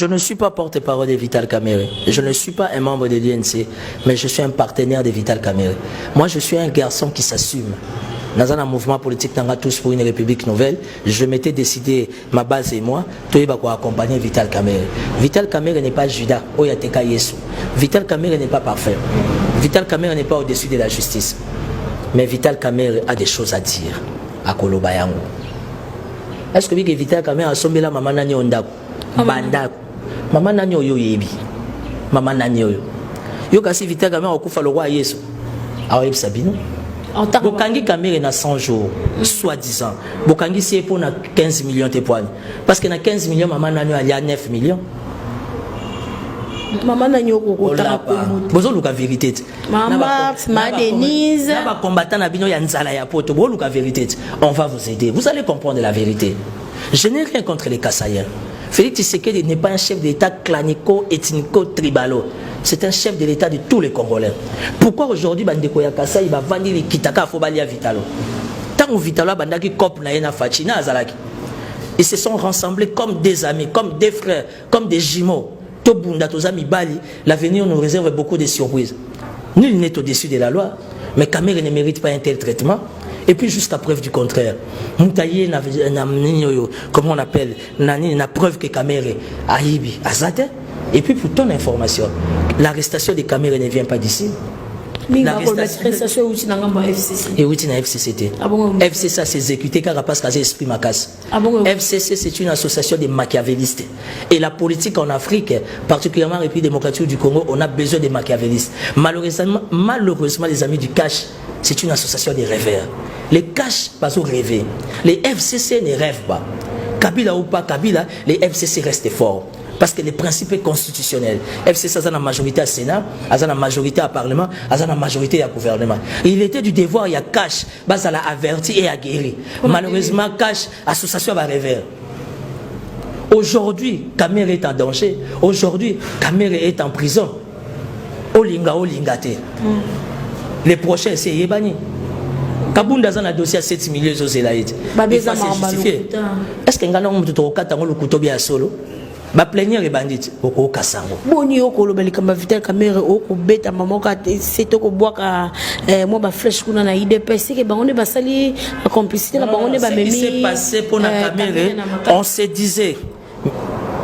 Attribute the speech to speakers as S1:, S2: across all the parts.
S1: Je ne suis pas porte-parole de Vital Kamerhe. Je ne suis pas un membre de l'UNC, mais je suis un partenaire de Vital Kamerhe. Moi, je suis un garçon qui s'assume. Dans un mouvement politique, dans tous pour une république nouvelle, je m'étais décidé, ma base et moi, de accompagner Vital Kamerhe. Vital Kamerhe n'est pas Judas, Oyateka Yesu. Vital Kamerhe n'est pas parfait. Vital Kamerhe n'est pas au-dessus de la justice. Mais Vital Kamerhe a des choses à dire à Kolobayango. Est-ce que Vital Kamerhe a sommé la maman Nani Ondako? Bandako. Maman Nani Oyo Yebi. Maman Nani Oyo. Yo kasi Vital Kamerhe a okufa le roi Yesu. Aoyeb Sabino. Bokangi Kamerhe na 100 jours, soi-disant. Bokangi c'est pour 15 millions de points. Parce que na 15 millions, maman Nani a 9 millions.
S2: Maman Nani okokota
S1: bozo luka vérité.
S2: Maman ma Denise.
S1: Na ba combattant na bino ya nzala ya poto, bo luka vérité. On va vous aider. Vous allez comprendre la vérité. Je n'ai rien contre les Kassaïens. Félix Tshisekedi n'est pas un chef d'État clanico, ethnico, tribalo. C'est un chef de l'État de tous les Congolais. Pourquoi aujourd'hui Bandeko ya Kasaï va vendre les kitaka Fobalia Vitalo? Tant que Vitalo bandaki kop na yena Fachina azalaki. Ils se sont rassemblés comme des amis, comme des frères, comme des jumeaux. Tobunda tozami bali, l'avenir nous réserve beaucoup de surprises. Nul n'est au-dessus de la loi, mais Kamerhe ne mérite pas un tel traitement. Et puis jusqu'à preuve du contraire, Moutaye n'a comment on appelle, n'a preuve que Kamerhe a Ibi, Azate. Et puis pour ton information, l'arrestation de Kamerhe ne vient pas d'ici.
S2: L'arrestation est dans FCC.
S1: Et oui, dans FCCT. FCC s'est exécuté car parce qu'il esprit macasse. FCC c'est une association de machiavélistes. Et la politique en Afrique, particulièrement en République démocratique du Congo, on a besoin de machiavélistes. Malheureusement, les amis du cash, c'est une association de rêveurs. Les cash pas au rêver. Les FCC ne rêvent pas. Kabila ou pas Kabila, les FCC restent forts. Parce que les principes constitutionnels, FCC a la majorité au Sénat, a la majorité au Parlement, a la majorité au gouvernement. Il était du devoir, il y a cash, à la averti et à guérir. Malheureusement, cash, association va rêver. Aujourd'hui, Kamerhe est en danger. Aujourd'hui, Kamerhe est en prison. Olinga, Olingate. Les prochains, c'est Yébani. Kabunda a un dossier à 7 millions de zélaïdes. Il faut se justifier. Est-ce qu'il y a un homme qui a un couteau bien solo? Ba plénière les bandits oko kasango
S2: boni oko lobeli kamba Vital Kamerhe oko beta mamoka c'est oko boaka moi ba flèche kuna na IDPS que bango ne ba sali la complicité la bango ne ba memi.
S1: Ce qui s'est passé pour na Kamerhe, on se disait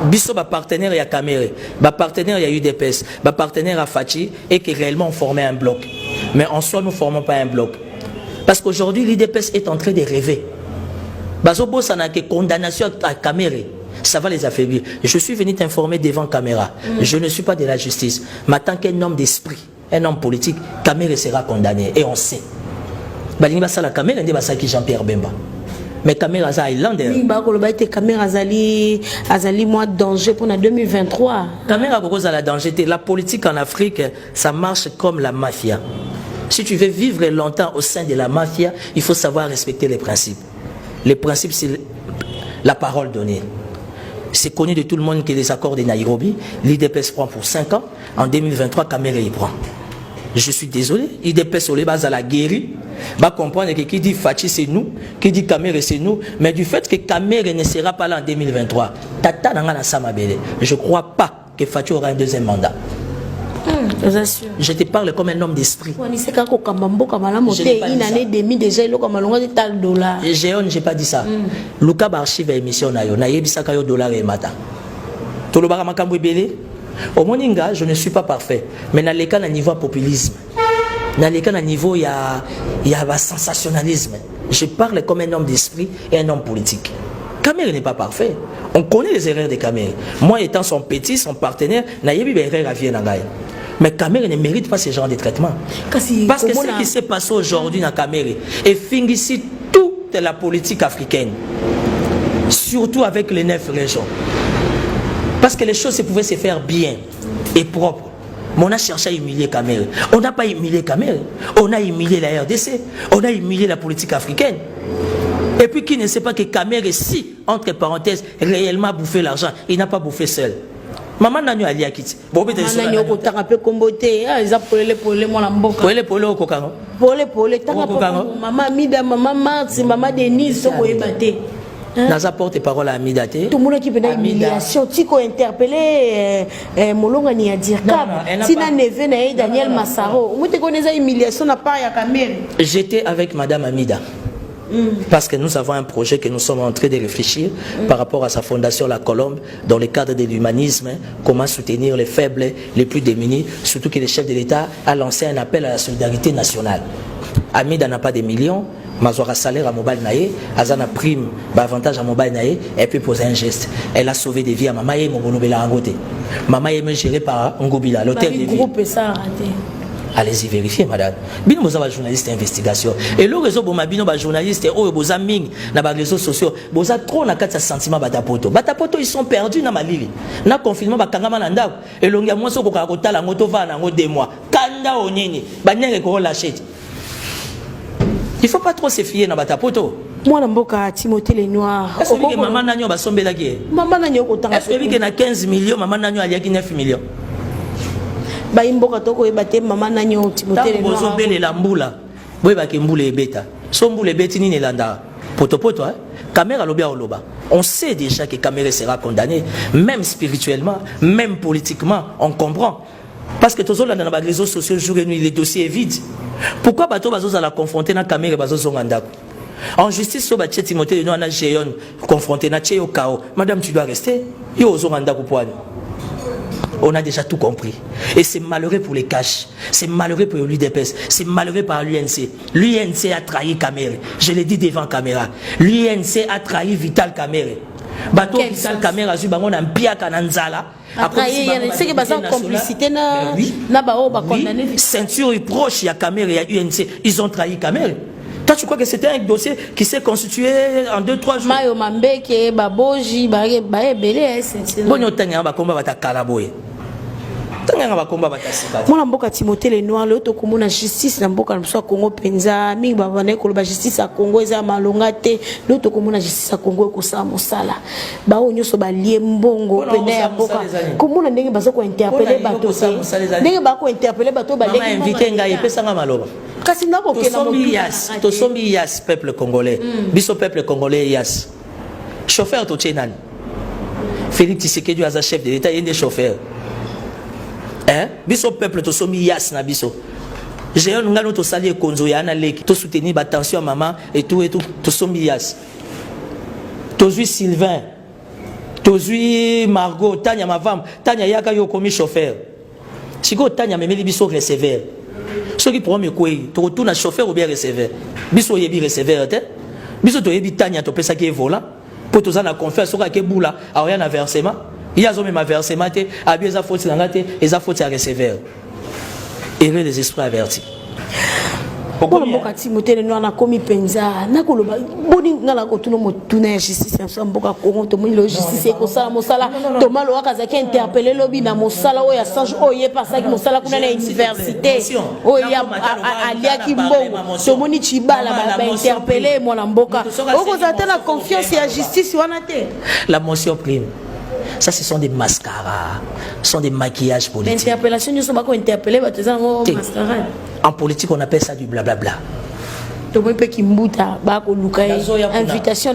S1: biso ba partenaire ya Kamerhe, ba partenaire ya UDPS, ba partenaire à Fachi et que réellement on formait un bloc. Mais en soi nous formons pas un bloc. Parce qu'aujourd'hui l'UDPS est en train de rêver. Bazo bossa na que condamnation à Kamerhe. Ça va les affaiblir. Je suis venu t'informer devant caméra. Je ne suis pas de la justice. Mais en tant qu'un homme d'esprit, un homme politique, Kamerhe sera condamné. Et on sait. La Kamerhe n'est pas ça qui Jean-Pierre Bemba. Mais Kamerhe est Highlander.
S2: Kamerhe azali moins danger pour 2023.
S1: Kamerhe a cause à la danger. La politique en Afrique, ça marche comme la mafia. Si tu veux vivre longtemps au sein de la mafia, il faut savoir respecter les principes. Les principes, c'est la parole donnée. C'est connu de tout le monde que les accords de Nairobi, l'IDPS prend pour 5 ans. En 2023, Kamerhe y prend. Je suis désolé, l'IDPS au base à la guérie, va comprendre que qui dit Fachi c'est nous, qui dit Kamerhe c'est nous, mais du fait que Kamerhe ne sera pas là en 2023, Tata Nangana Samabele, je ne crois pas que Fachi aura un deuxième mandat. Je te parle comme un homme d'esprit.
S2: Une année et demie déjà, il a $.
S1: J'ai pas dit ça. Luka archive émission nayo, na yebisaka yo dollar et mata. Tolobara makambo belé. Au moninga, je ne suis pas parfait, mais dans les cas à niveau populisme, dans les cas à niveau il y a sensationnalisme. Je parle comme un homme d'esprit et un homme politique. Kamerhe n'est pas parfait. On connaît les erreurs de Kamerhe. Moi étant son petit, son partenaire, na yebi be erreur à Vienna. Mais Kamerhe ne mérite pas ce genre de traitement. Parce que ce qui s'est passé aujourd'hui dans Kamerhe est fini ici toute la politique africaine. Surtout avec les 9 régions. Parce que les choses pouvaient se faire bien et propre. Mais on a cherché à humilier Kamerhe. On n'a pas humilié Kamerhe. On a humilié la RDC. On a humilié la politique africaine. Et puis qui ne sait pas que Kamerhe, si, entre parenthèses, réellement bouffé l'argent, il n'a pas bouffé seul. Maman n'a pas dit qu'il
S2: maman n'a pas peu comboté ils ont polé moi la mboka
S1: polé au kokano
S2: polé maman mida maman Marthe maman Denise so boye baté
S1: Naza porte-parole à Amida te.
S2: Tout le monde qui peut humiliation, Tiko interpellé Molonga ni a dire si na neve na Daniel Massaro, vous te connaissez humiliation n'a pas ya caméra.
S1: J'étais avec madame Amida. Parce que nous avons un projet que nous sommes en train de réfléchir par rapport à sa fondation La Colombe, dans le cadre de l'humanisme, comment soutenir les faibles, les plus démunis, surtout que le chef de l'État a lancé un appel à la solidarité nationale. Amida n'a pas de millions, Mazouara salaire à mobile naïe, Azana prime, avantage à mobile naïe, elle peut poser un geste. Elle a sauvé des vies à Mamaye Mobonobela Angote. Mamaye me géré par Ngobila, l'hôtel de vie. Allez-y vérifier, madame. Bino boza journaliste d'investigation. Et le réseau bomabino ba journaliste oh boza ming na ba réseaux sociaux. Boza trop na kati sentiment batapoto. Batapoto ils sont perdus na malili. Na confinement ba kangama na ndako. Et longia moi soko ka kotala ngoto va na ngo 2 mois. Kanda onini. Ba nyenge ko lâcher. Il faut pas trop se fier na batapoto.
S2: Moi na mboka Timothée le Noir.
S1: Est-ce que maman nanyo ba sombela ki?
S2: Maman nanyo ko tanga.
S1: Est-ce que na 15 millions maman nanyo aliaki 9 millions?
S2: Ba imboka toko ebate maman nanyo Timothée le Noir.
S1: Bozo bele la mbula. Boye ba ke mbula ebeta. So mbula ebeti ni nelanda. Poto poto hein. Caméra lobia oloba. On sait déjà que Caméra sera condamné, même spirituellement, même politiquement, on comprend. Parce que tous les réseaux sociaux jour et nuit les dossiers vides. Pourquoi bato bazo la confronter na Caméra bazo zonganda? En justice so ba Timothée le Noir na Jeyon confronté na Tcheo Kao. Madame tu dois rester. Yo zonganda ko poani. On a déjà tout compris. Et c'est malheureux pour les caches. C'est malheureux pour l'UDPS. C'est malheureux par l'UNC. L'UNC a trahi Caméra. Je l'ai dit devant caméra. L'UNC a trahi Vital Caméra. Bateau Vital Caméra a eu un piaka nanzala.
S2: Après, c'est que la complicité na bao ba condamné.
S1: Ceinture proche, il y a Caméra, il y a UNC. Ils ont trahi Caméra. Toi, tu crois que c'était un dossier qui s'est constitué en 2-3 jours?
S2: Mayo Mambeke, Baboji, Bae Belé, c'est
S1: bon. On t'a ba combat bata kalaboye.
S2: Moi, mboka Timothée le Noir, le tokumu na justice na mboka na Congo penza, mi ba bana ko ba justice a Congo eza malonga te, le tokumu na justice a Congo ko sa mosala. Ba onyo so ba lie mbongo pena ya mboka. Komuna ndenge bazo ko interpeller bato te. Ndenge ba ko interpeller bato ba
S1: ndenge invité ngai epesa nga maloba.
S2: Kasi ndako kena mo
S1: to sombi yas peuple congolais. Biso peuple congolais yas. Chauffeur to tchenan. Félix Tshisekedi aza chef de l'État, il est chauffeur. Hein? Biso peuple to somi yas na biso. J'ai un ngano to sali konzo ya na leki to soutenir ba tension maman et tout to somi yas. To zui Sylvain. To zui Margot, Tanya ma femme, Tanya yaka yo komi chauffeur. Siko Tanya memeli biso receveur. Ce qui pour me koi, to retourne chauffeur ou bien receveur. Biso yebi receveur te. Biso to yebi Tanya to pesa ki volant. Pour to za na confiance so ka ke bula, a rien na versement. Il y a un versement, il y a un faute à recevoir. Et les esprits avertis.
S2: Pour le mboka Timothée le Noir na komi penza na koloba boni ngala ko tuno motuna ya justice ya mboka Congo to moni justice ko sala mosala to malo akazaki interpeller lobi na mosala o ya Sange o ye pasaki mosala kuna na université o ya alia ki mbongo to moni chibala ba interpeller mwana mboka o ko zata na confiance ya justice wana te
S1: la motion prime. Ça, ce sont des mascaras, ce sont des maquillages politiques.
S2: L'interpellation, nous sommes interpellés,
S1: en politique, on appelle ça du blablabla.
S2: Invitation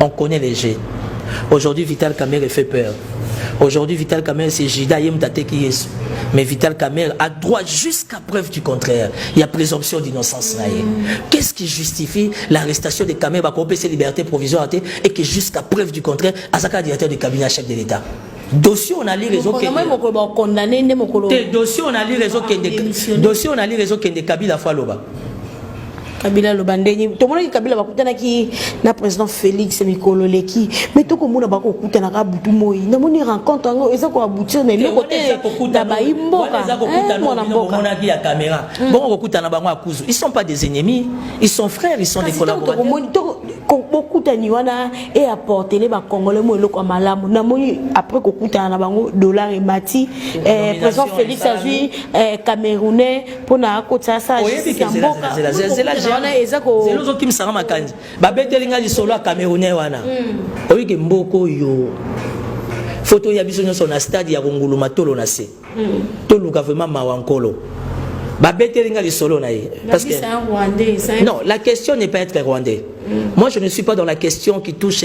S1: on connaît les jeux. Aujourd'hui, Vital Caméra fait peur. Aujourd'hui, Vital Caméra, c'est Jida Yemtate qui est. Mais Vital Caméra a droit jusqu'à preuve du contraire. Il y a présomption d'innocence. Qu'est-ce qui justifie l'arrestation de Caméra pour ses libertés provisoires et que jusqu'à preuve du contraire, Azaka directeur du cabinet chef de l'État? Dossier on a lu réseau qui dossier on a lu réseau qui dossier on a lu réseau qui de Kabila Faloba.
S2: Kabila Lobandeni to mona ki Kabila bakutana ki na président Félix Mikolo Leki mais to ko mona bako kutana ka butu moyi na moni rencontre ngo eza ko aboutir na le côté da baimboka mona mboka mona ki ya caméra bon ko kutana bango akuzu ils sont pas des ennemis ils sont frères ils sont des collaborateurs ko bokutani wana et apporter les ba congolais mo eloko malamu na moni après ko kutana na bango dollar et mati président Félix azui camerounais pona ko tsasa
S1: c'est l'autre qui me sera ma canne. Babetelinga di solo camerounais wana. Oyi ke mboko yo. Photo ya biso nyoso na stade ya Ngulu Matolo na se. To luka vraiment mawankolo. Parce que
S2: c'est un Rwandais.
S1: non, la question n'est pas être rwandais. Moi, je ne suis pas dans la question qui touche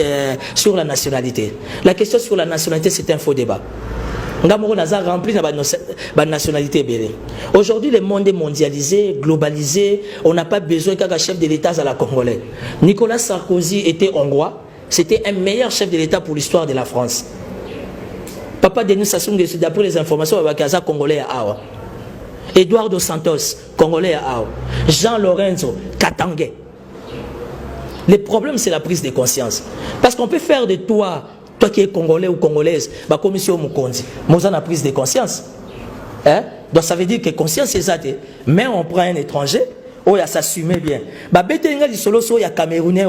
S1: sur la nationalité. La question sur la nationalité, c'est un faux débat. Rempli de nationalité. Aujourd'hui, le monde est mondialisé, globalisé. On n'a pas besoin qu'un chef de l'État à la Congolais. Nicolas Sarkozy était hongrois. C'était un meilleur chef de l'État pour l'histoire de la France. Papa Denis Sassou Nguesso, d'après les informations, il y a Congolais à Awa. Eduardo Santos, Congolais à Awa. Jean Lorenzo, Katangé. Le problème, c'est la prise de conscience. Parce qu'on peut faire de toi qui es Congolais ou Congolaise, la commission Mukondi, moi, on a prise de conscience. Hein? Donc ça veut dire que conscience est ça. Mais on prend un étranger, il a s'assumer bien. Il y a Camerounais.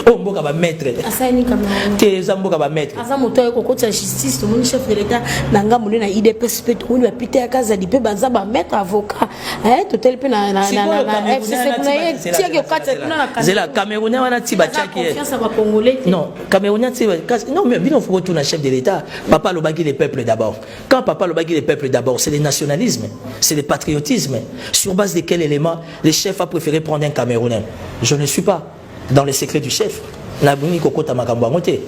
S1: Oh, mboka ba maître.
S2: Asani Cameroun.
S1: Teza mboka ba maître.
S2: Asa moto ya kokota justice, tout le chef de l'État nanga mule na IDPS pe tout le pité ya kaza di pe banza ba maître avocat. To tel pe na FCC kuna tie ke kata kuna na
S1: Zela Camerounais wana tiba chaki.
S2: Confiance à Congolais.
S1: Non, Camerounais tiba non mais bien faut retourner chef de l'État. Papa Lobaki les peuples d'abord. Quand papa Lobaki les peuples d'abord, c'est le nationalisme, c'est le patriotisme. Sur base de quel élément le chef a préféré prendre un Camerounais? Je ne suis pas dans les secrets du chef. Na buni kokota makambo angote.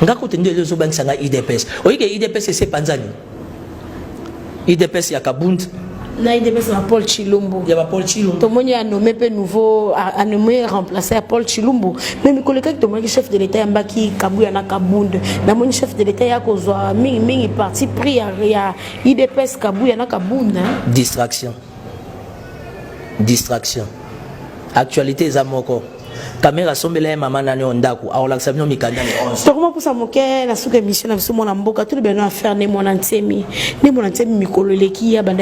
S1: Ngako tende lezo bansanga IDPS. Oyike IDPS c'est Panzani. IDPS ya Kabund.
S2: Na IDPS na Paul Chilumbu.
S1: Ya ba Paul Chilumbu.
S2: To moni a nommé pe nouveau a nommé remplacer Paul Chilumbu. Mais mi koleka to moni chef de l'État yambaki Kabuya na Kabund. Na moni chef de l'État ya kozwa mingi parti pris ya IDPS Kabuya na Kabund.
S1: Distraction. Actualité zamoko. Caméra sombele mama nani ondako aola sabino mikanda le 11
S2: to comment pour ça moké la sous émission na biso mona mboka tout le bien affaire ne mona ntemi mikolo leki ya banda